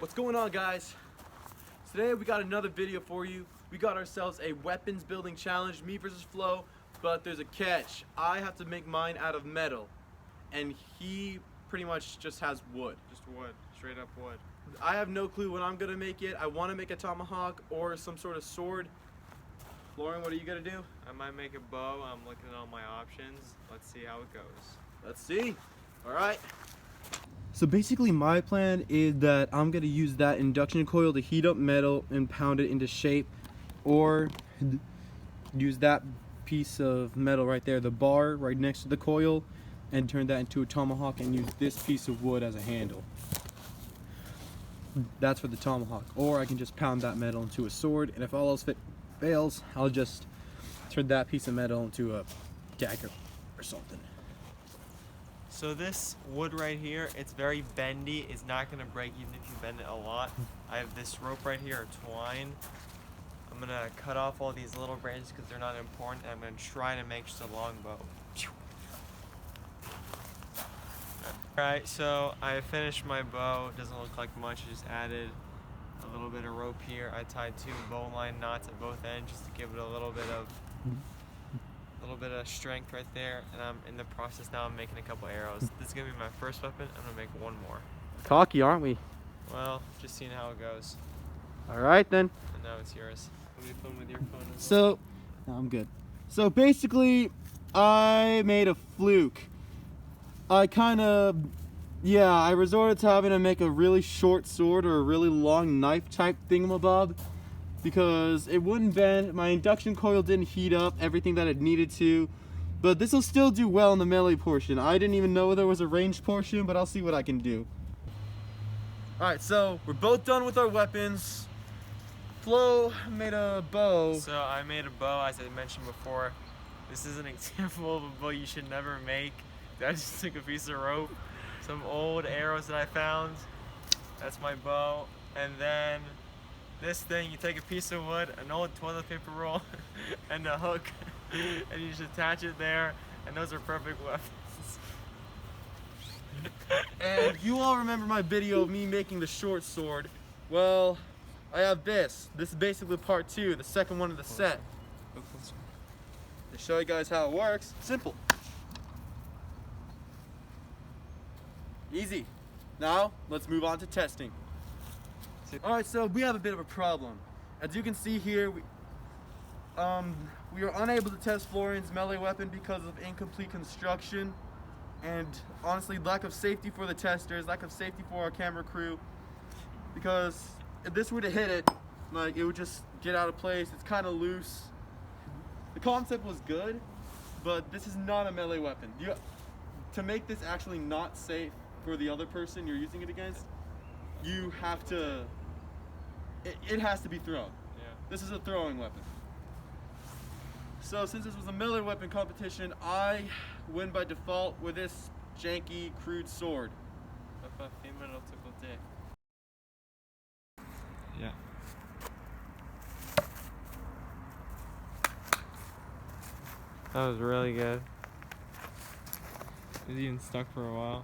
What's going on, guys? Today we got another video for you. We got ourselves a weapons building challenge, me versus Flo, but there's a catch. I have to make mine out of metal, and he pretty much just has wood. Just wood, straight up wood. I have no clue when I'm gonna make it. I want to make a tomahawk or some sort of sword. Lauren, what are you gonna do? I might make a bow. I'm looking at all my options. Let's see how it goes. Let's see. All right. So basically my plan is that I'm going to use that induction coil to heat up metal and pound it into shape, or use that piece of metal right there, the bar right next to the coil, and turn that into a tomahawk and use this piece of wood as a handle. That's for the tomahawk. Or I can just pound that metal into a sword, and if all else fails, I'll just turn that piece of metal into a dagger or something. So this wood right here, it's very bendy. It's not going to break even if you bend it a lot. I have this rope right here, twine. I'm going to cut off all these little branches because they're not important. And I'm going to try to make just a long bow. Alright, so I finished my bow. It doesn't look like much. I just added a little bit of rope here. I tied 2 bowline knots at both ends just to give it a little bit of strength right there, and I'm in the process now. I'm making a couple arrows. This is gonna be my first weapon. I'm gonna make one more. Cocky, aren't we? Well, just seeing how it goes. All right then. And now it's yours. Will you film with your phone as well? No, I'm good. So basically, I made a fluke. I resorted to having to make a really short sword or a really long knife type thingamabob, because it wouldn't bend. My induction coil didn't heat up everything that it needed to, but this will still do well in the melee portion. I didn't even know there was a ranged portion, but I'll see what I can do. Alright, so we're both done with our weapons. Flo made a bow. So I made a bow, as I mentioned before. This is an example of a bow you should never make. I just took a piece of rope, some old arrows that I found. That's my bow. And then this thing, you take a piece of wood, an old toilet paper roll, and a hook, and you just attach it there, and those are perfect weapons. And you all remember my video of me making the short sword. Well, I have this. This is basically part 2, the second one of the set. To show you guys how it works, simple. Easy. Now, let's move on to testing. Alright, so we have a bit of a problem. As you can see here, we are unable to test Florian's melee weapon because of incomplete construction, and honestly lack of safety for the testers, lack of safety for our camera crew, because if this were to hit it, like, it would just get out of place. It's kind of loose. The concept was good, but this is not a melee weapon. To make this actually not safe for the other person you're using it against, you have to, it has to be thrown. Yeah. This is a throwing weapon. So since this was a melee weapon competition, I win by default with this janky, crude sword. Yeah. That was really good. It was even stuck for a while.